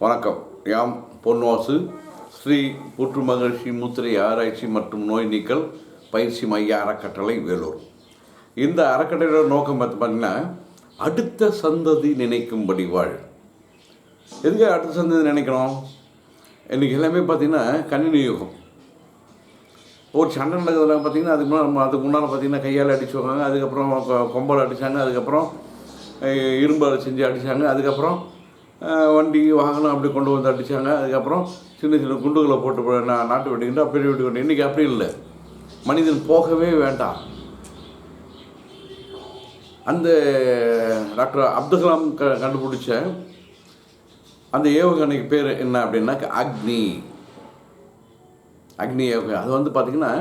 வணக்கம். யாம் பொன்வாசு, ஸ்ரீ புற்று மகிழ்ச்சி முத்திரை ஆராய்ச்சி மற்றும் நோய் நீக்கல் பயிற்சி மைய அறக்கட்டளை, வேலூர். இந்த அறக்கட்டளையோட நோக்கம் பார்த்தீங்கன்னா, அடுத்த சந்ததி நினைக்கும்படி வாழ். எதுக்கு அடுத்த சந்ததி நினைக்கணும்? இன்றைக்கி எல்லாமே பார்த்திங்கன்னா கணினி யுகம். ஒரு சண்டை நடக்கிறதுல பார்த்திங்கன்னா அதுக்கு முன்னால் பார்த்திங்கன்னா கையால் அடிச்சுவாங்க, அதுக்கப்புறம் கொம்பல் அடித்தாங்க, அதுக்கப்புறம் இரும்பால் செஞ்சு அடித்தாங்க, அதுக்கப்புறம் வண்டி வாகனம் அப்படி கொண்டு வந்து அடித்தாங்க, அதுக்கப்புறம் சின்ன சின்ன குண்டுகளை போட்டு நாட்டு வெட்டிக்கிட்டு பெரிய வெட்டி கொண்டு. இன்றைக்கி அப்படி இல்லை. மனிதன் போகவே வேண்டாம். அந்த டாக்டர் அப்துல் கலாம் கண்டுபிடிச்ச அந்த ஏவுகணைக்கு பேர் என்ன அப்படின்னாக்க அக்னி ஏவுகணை. அது வந்து பார்த்திங்கன்னா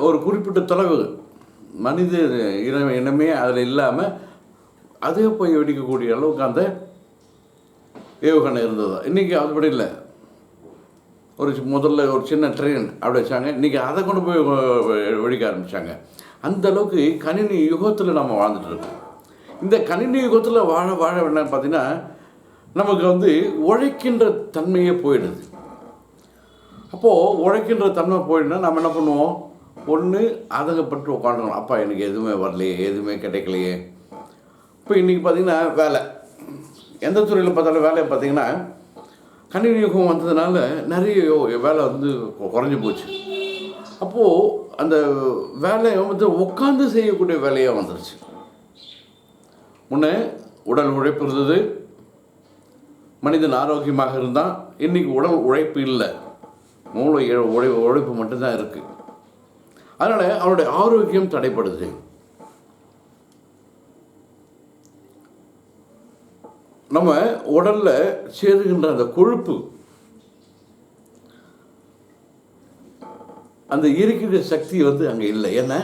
ஒரு குறிப்பிட்ட தொலைவு மனித இனமே அதில் இல்லாமல் அதே போய் வெடிக்கக்கூடிய அளவுக்கு அந்த ஏவுகணை இருந்தது. இன்றைக்கி அதுபடி இல்லை. முதல்ல ஒரு சின்ன ட்ரெயின் அப்படி வச்சாங்க, இன்றைக்கி அதை கொண்டு போய் வெடிக்க ஆரம்பித்தாங்க. அந்தளவுக்கு கணினி யுகத்தில் நம்ம வாழ்ந்துட்டுருக்கோம். இந்த கணினி யுகத்தில் வாழ வேண்டாம்னு பார்த்திங்கன்னா நமக்கு வந்து உழைக்கின்ற தன்மையே போயிடுது. அப்போது உழைக்கின்ற தன்மை போயிடுனா நம்ம என்ன பண்ணுவோம்? ஒன்று அதங்கப்பட்டு உட்காந்துக்கணும். அப்பா எனக்கு எதுவுமே வரலையே, எதுவுமே கிடைக்கலையே. இப்போ இன்றைக்கி பார்த்திங்கன்னா வேலை, எந்த துறையில் பார்த்தாலும் வேலையை பார்த்திங்கன்னா கணினி யுகம் வந்ததுனால நிறைய வேலை வந்து குறைஞ்சி போச்சு. அப்போது அந்த வேலையை வந்து உட்காந்து செய்யக்கூடிய வேலையாக வந்துருச்சு. முன்னே உடல் உழைப்பு இருந்தது, மனிதன் ஆரோக்கியமாக இருந்தால். இன்றைக்கி உடல் உழைப்பு இல்லை, மூளை உழைப்பு மட்டும்தான் இருக்குது. அதனால் அவனுடைய ஆரோக்கியம் தடைப்படுது. நம்ம உடலில் சேருகின்ற அந்த கொழுப்பு, அந்த இருக்கிற சக்தி வந்து அங்கே இல்லை. ஏன்னா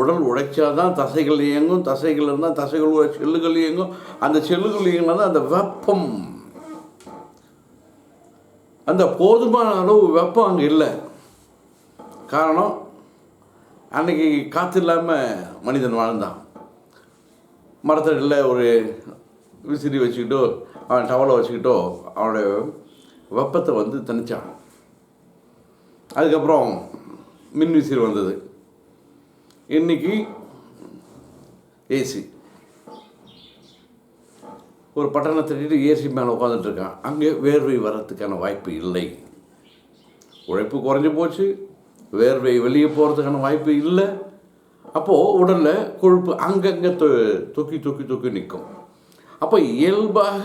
உடல் உழைச்சாதான் தசைகள் இயங்கும், தசைகள் இருந்தால் தசைகள் செல்லுகள் இயங்கும், அந்த செல்லுகள் இயங்கினா அந்த வெப்பம், அந்த போதுமான அளவு வெப்பம் அங்கே இல்லை. காரணம், அன்றைக்கி காற்று இல்லாமல் மனிதன் வாழ்ந்தான். மரத்தடியில் ஒரு விசிறி வச்சுக்கிட்டோ அவன் டவலை வச்சுக்கிட்டோ அவனுடைய வெப்பத்தை வந்து தணிச்சான். அதுக்கப்புறம் மின் விசிறி வந்தது. இன்றைக்கி ஏசி. ஒரு பட்டனை தட்டிட்டு ஏசி மேலே உட்காந்துட்ருக்கான். அங்கே வேர்வை வர்றதுக்கான வாய்ப்பு இல்லை. உழைப்பு குறைஞ்சி போச்சு, வேர்வை வெளியே போகிறதுக்கான வாய்ப்பு இல்லை. அப்போது உடலில் கொழுப்பு அங்கங்கே தொக்கி நிற்கும். அப்போ இயல்பாக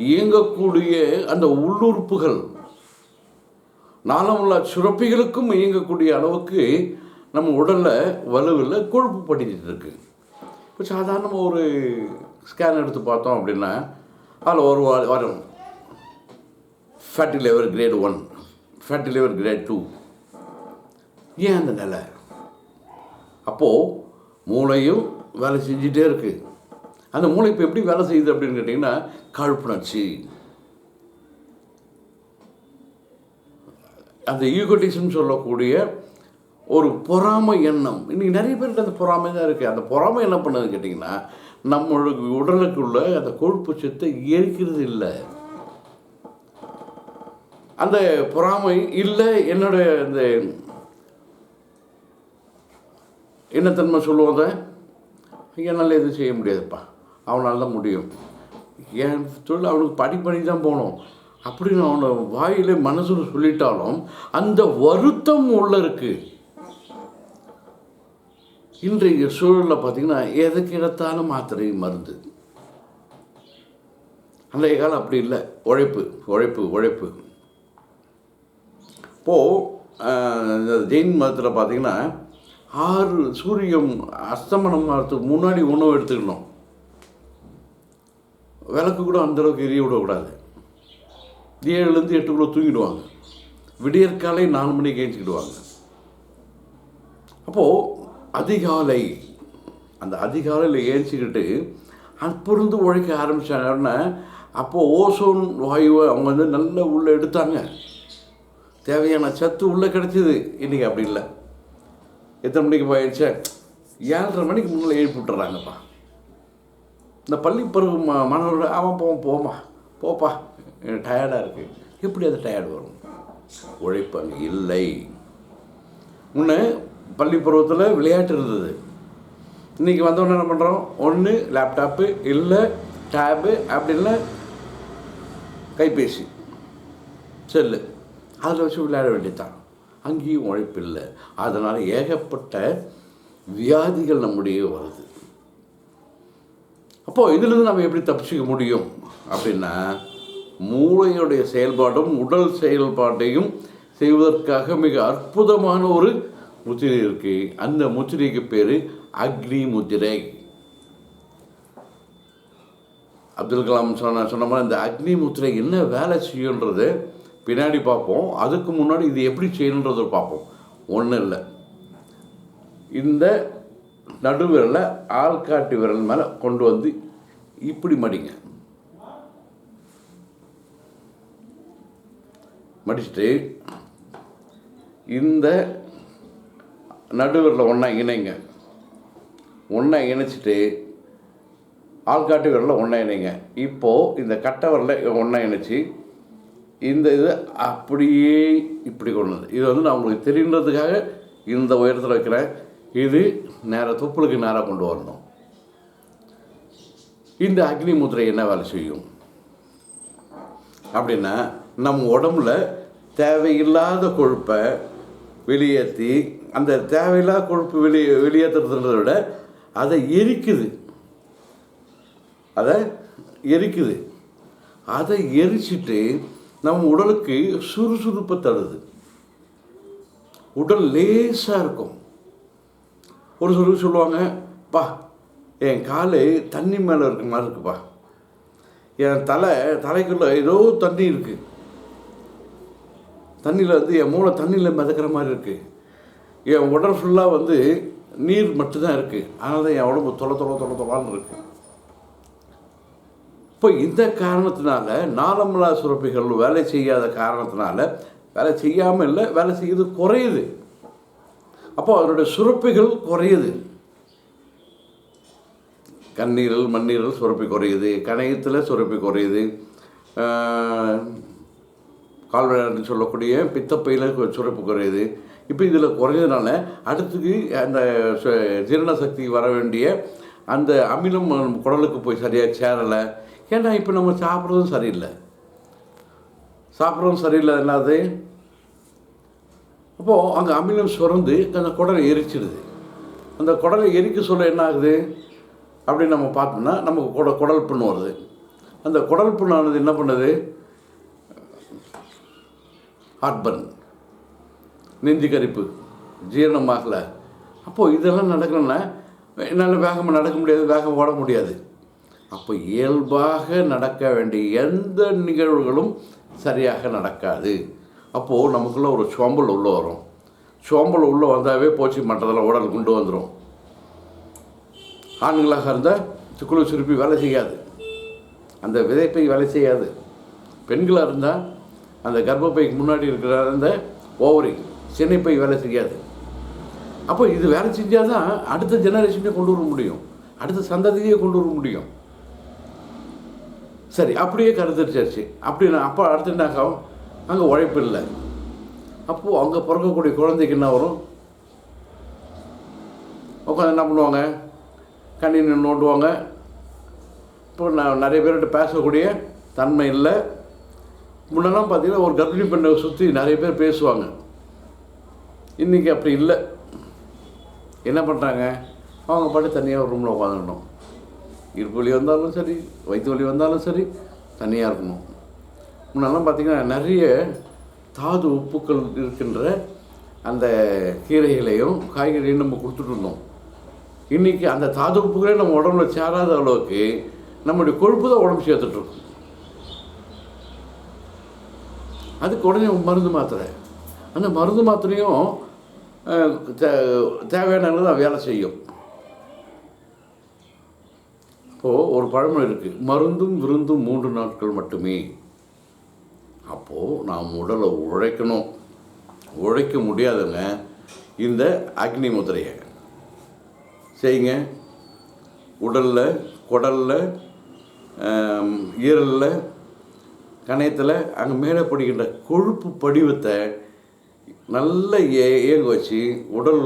இயங்கக்கூடிய அந்த உள்ளுறுப்புகள், நாளமுள்ள சுரப்பிகளுக்கும் இயங்கக்கூடிய அளவுக்கு நம்ம உடலில் வலுவில் கொழுப்பு படிச்சுட்டு இருக்கு. இப்போ சாதாரணமாக ஒரு ஸ்கேன் எடுத்து பார்த்தோம் அப்படின்னா அதில் ஒரு வரும் fatty liver great 1, fatty liver great 2. ஏன் அந்த நிலை? அப்போது மூளையும் வேலை செஞ்சிட்டே இருக்குது. அந்த மூளை இப்போ எப்படி வேலை செய்யுது அப்படின்னு கேட்டிங்கன்னா, காழ்ப்புணர்ச்சி, அந்த ஈகோட்டிசம் சொல்லக்கூடிய ஒரு பொறாமை எண்ணம். இன்றைக்கி நிறைய பேருக்கு அந்த பொறாமை தான் இருக்குது. அந்த பொறாமை என்ன பண்ணுதுன்னு கேட்டிங்கன்னா, நம்மளுக்கு உடலுக்குள்ள அந்த கொழுப்பு சத்தை எரிக்கிறது இல்லை. அந்த பொறாமை இல்லை. என்னுடைய இந்த என்னத்தன்மை சொல்லுவாங்க, என்னால் எதுவும் செய்ய முடியாதுப்பா, அவனால் தான் முடியும், என் தொழில் அவனுக்கு படி தான் போகணும் அப்படின்னு அவனை வாயிலே மனசில் சொல்லிட்டாலும் அந்த வருத்தம் உள்ள இருக்குது. இன்றைய சூழலில் பார்த்திங்கன்னா எதுக்கு எடுத்தாலும் மாத்திரை மருந்து. அன்றைய காலம் அப்படி இல்லை. உழைப்பு. இப்போது ஜெயின் மதத்தில் பார்த்திங்கன்னா 6 சூரியன் அஸ்தமனம் ஆகிறதுக்கு முன்னாடி உணவு எடுத்துக்கணும். விளக்கு கூட அந்தளவுக்கு எரிய விடக்கூடாது. 7லேருந்து 8 தூங்கிடுவாங்க. விடியற்காலை 4 மணிக்கு ஏஞ்சிக்கிடுவாங்க. அப்போது அந்த அதிகாலையில் ஏஞ்சிக்கிட்டு அப்போருந்து உழைக்க ஆரம்பித்தாங்கன்னா, அப்போது ஓசோன் வாயுவை அவங்க வந்து நல்லா உள்ளே எடுத்தாங்க. தேவையான சத்து உள்ளே கிடச்சிது. இன்றைக்கி அப்படி இல்லை. எத்தனை மணிக்கு போயிடுச்சு? 7:30 மணிக்கு முன்னால் எழுப்பி விட்டுறாங்கப்பா. இந்த பள்ளி பருவ மாணவர்கள் அவன் போப்பா டயர்டாக இருக்குது. எப்படி அது டயர்டு வரும்? உழைப்பு அங்கே இல்லை. முன்னே பள்ளி பருவத்தில் விளையாட்டு இருந்தது. இன்றைக்கி வந்தோடனே என்ன பண்ணுறோம்? ஒன்று லேப்டாப்பு, இல்லை டேபு, அப்படின்னா கைபேசி, செல்லு, அதில் வச்சு விளையாட வேண்டியதான். அங்கேயும் உழைப்பு இல்லை. அதனால் ஏகப்பட்ட வியாதிகள் நம்முடைய வருது. அப்போது இதிலிருந்து நம்ம எப்படி தப்பிச்சிக்க முடியும் அப்படின்னா, மூளையுடைய செயல்பாடும் உடல் செயல்பாட்டையும் செய்வதற்காக மிக அற்புதமான ஒரு முத்திரை இருக்குது. அந்த முத்திரைக்கு பேர் அக்னி முத்திரை. அப்துல் கலாம் சொன்ன மாதிரி இந்த அக்னி முத்திரை என்ன வேலை செய்யுன்றது பின்னாடி பார்ப்போம். அதுக்கு முன்னாடி இது எப்படி செய்யணுன்றதை பார்ப்போம். ஒன்றும் இல்லை, இந்த நடுவிரலை ஆள்காட்டி விரல் மேலே கொண்டு வந்து இப்படி மடிங்க. மடிச்சுட்டு இந்த நடுவிரலை ஒன்றா இணைங்க. ஒன்றா இணைச்சிட்டு ஆள்காட்டி விரலை ஒன்றா இணைங்க. இப்போது இந்த கட்டை விரலை ஒன்றா இணைச்சி இந்த இது அப்படியே இப்படி கொண்டு வந்து, இது வந்து நான் உங்களுக்கு தெரியுன்றதுக்காக இந்த உயரத்தில் வைக்கிறேன். இது நேராக தொப்புளுக்கு நேராக கொண்டு வரணும். இந்த அக்னி முத்திரை என்ன வேலை செய்யும் அப்படின்னா, நம்ம உடம்புல தேவையில்லாத கொழுப்பை வெளியேற்றி, அந்த தேவையில்லாத கொழுப்பு வெளியேற்றுறதுன்றதை விட அதை எரிக்குது. அதை எரிச்சிட்டு நம்ம உடலுக்கு சுறுசுறுப்பை தருது. உடல் லேசாக இருக்கும். ஒரு சிலர் சொல்லுவாங்க, பா என் கால் தண்ணி மேலே இருக்க மாதிரி இருக்குப்பா, என் தலைக்குள்ளே ஏதோ தண்ணி இருக்குது, தண்ணியில் வந்து என் மூளை தண்ணியில் மிதக்கிற மாதிரி இருக்குது, என் உடல் ஃபுல்லாக வந்து நீர் மட்டும்தான் இருக்குது, அதனால தான் என் உடம்பு தொலைன்னு இருக்குது. இப்போ இந்த காரணத்தினால நாளமில்லா சுரப்பிகள் வேலை செய்யாத காரணத்தினால, வேலை செய்யாமல் இல்லை, வேலை செய்யுது குறையுது. அப்போ அதனுடைய சுரப்பிகள் குறையுது. கண்ணீரல் மண்ணீரல் சுரப்பி குறையுது, கணையத்தில் சுரப்பி குறையுது, கால்விளையாட்டு சொல்லக்கூடிய பித்தப்பையில் சுரப்பு குறையுது. இப்போ இதில் குறைஞ்சதுனால அடுத்துக்கு அந்த ஜீரண சக்தி வர வேண்டிய அந்த அமிலம் குடலுக்கு போய் சரியாக சேரலை. ஏன்னா இப்போ நம்ம சாப்பிட்றதும் சரியில்லை என்னது. அப்போது அங்கே அமிலம் சுரந்து அந்த குடலை எரிச்சிடுது. அந்த குடலை எரிக்க சொல்ல என்ன ஆகுது அப்படின்னு நம்ம பார்த்தோம்னா, நமக்கு குடல் புண்ணு வருது. அந்த குடல் புண்ணானது என்ன பண்ணுது? ஹார்ட்பர்ன், நெஞ்சு கரிப்பு, ஜீரணமாகலை. அப்போது இதெல்லாம் நடக்கணும்னா என்னால் வேகமாக நடக்க முடியாது, வேகம் ஓட முடியாது. அப்போ இயல்பாக நடக்க வேண்டிய எந்த நிகழ்வுகளும் சரியாக நடக்காது. அப்போது நமக்குள்ளே ஒரு சோம்பல் உள்ளே வரும். சோம்பல் உள்ளே வந்தாவே போச்சு, மற்றதெல்லாம் உடல் கொண்டு வந்துடும். ஆண்களாக இருந்தால் குழு சுருப்பி வேலை செய்யாது, அந்த விதைப்பை வேலை செய்யாது. பெண்களாக இருந்தால் அந்த கர்ப்பப்பைக்கு முன்னாடி இருக்கிற அந்த ஓவரி சினைப்பை வேலை செய்யாது. அப்போ இது வேலை செஞ்சால் தான் அடுத்த ஜெனரேஷனே கொண்டு வர முடியும், அடுத்த சந்ததியே கொண்டு வர முடியும். சரி, அப்படியே கருத்துருச்சாச்சு அப்படின்னா அப்போ அடுத்து என்ன ஆகும்? அங்கே உழைப்பு இல்லை. அப்போது அங்கே பிறக்கக்கூடிய குழந்தைக்கு என்ன வரும்? உட்காந்து என்ன பண்ணுவாங்க? கணினி நோண்டுவாங்க. இப்போ நான் நிறைய பேர்கிட்ட பேசக்கூடிய தன்மை இல்லை. முன்னெல்லாம் பார்த்தீங்கன்னா ஒரு கர்ப்பிணி பெண்ணை சுற்றி நிறைய பேர் பேசுவாங்க. இன்றைக்கி அப்படி இல்லை. என்ன பண்ணுறாங்க? அவங்க பாட்டு தனியாக ஒரு ரூமில் உட்காந்துக்கணும். இடுப்பு வலி வந்தாலும் சரி, வயிற்று வலி வந்தாலும் சரி, தனியாக இருக்கணும். முன்னெல்லாம் பார்த்திங்கன்னா நிறைய தாது உப்புக்கள் இருக்கின்ற அந்த கீரைகளையும் காய்கறியும் நம்ம கொடுத்துட்டு இருந்தோம். இன்றைக்கி அந்த தாது உப்புகளே நம்ம உடம்புல சேராத அளவுக்கு நம்மளுடைய கொழுப்பு தான் உடம்பு சேர்த்துட்ருக்கோம். அதுக்கு உடனே மருந்து மாத்திரை, அந்த மருந்து மாத்திரையும் தேவையான தான் வேலை செய்யும். இப்போது ஒரு பழமொழி இருக்குது, மருந்தும் விருந்தும் 3 நாட்கள் மட்டுமே. அப்போது நாம் உடலை உழைக்கணும். உழைக்க முடியாதுங்க, இந்த அக்னி முத்திரையை செய்யுங்க. உடலில், குடலில், ஈரலில், கணையத்தில் அங்கே மேலே படிக்கின்ற கொழுப்பு படிவத்தை நல்லா இயங்க வச்சு உடல்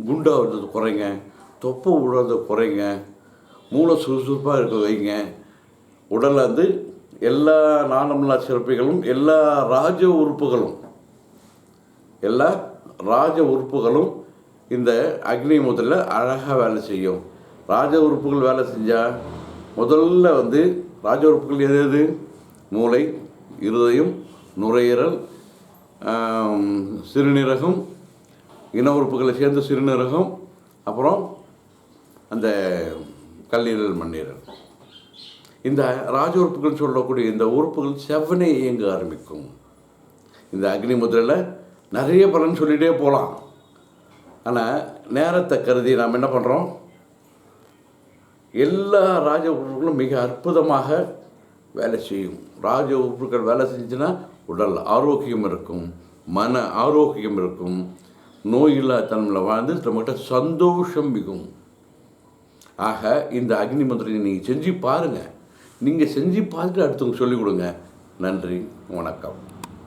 குண்டாகிறது குறைங்க, தொப்பை விடுறத குறைங்க, மூளை சுறுசுறுப்பாக இருக்க வைங்க. உடலில் வந்து எல்லா நாளமில்லா சிறப்புகளும் எல்லா ராஜ உறுப்புகளும் இந்த அக்னி முதல்ல அழகாக வேலை செய்யும். ராஜ உறுப்புகள் வேலை செஞ்சால் முதல்ல வந்து ராஜ உறுப்புகள் எது? மூளை, இருதயம், நுரையீரல், சிறுநீரகம், இன உறுப்புகளை சேர்ந்த சிறுநீரகம், அப்புறம் அந்த கல்லீரல், மண்ணீரல். இந்த ராஜ உறுப்புகள் சொல்லக்கூடிய இந்த உறுப்புகள் செவ்வனே இயங்க ஆரம்பிக்கும். இந்த அக்னி முதிரையில் நிறைய பலன் சொல்லிகிட்டே போகலாம். ஆனால் நேரத்தை கருதி நாம் என்ன பண்ணுறோம்? எல்லா ராஜ உறுப்புகளும் மிக அற்புதமாக வேலை செய்யும். ராஜ உறுப்புகள் வேலை செஞ்சுன்னா உடல் ஆரோக்கியம் இருக்கும், மன ஆரோக்கியம் இருக்கும், நோயில்லா தன்மையில் வாழ்ந்து நம்மகிட்ட சந்தோஷம் மிகும். ஆக இந்த அக்னி முதிரையை நீங்கள் செஞ்சு பாருங்கள். நீங்கள் செஞ்சு பார்த்துட்டு அடுத்தவங்க சொல்லிக் கொடுங்க. நன்றி, வணக்கம்.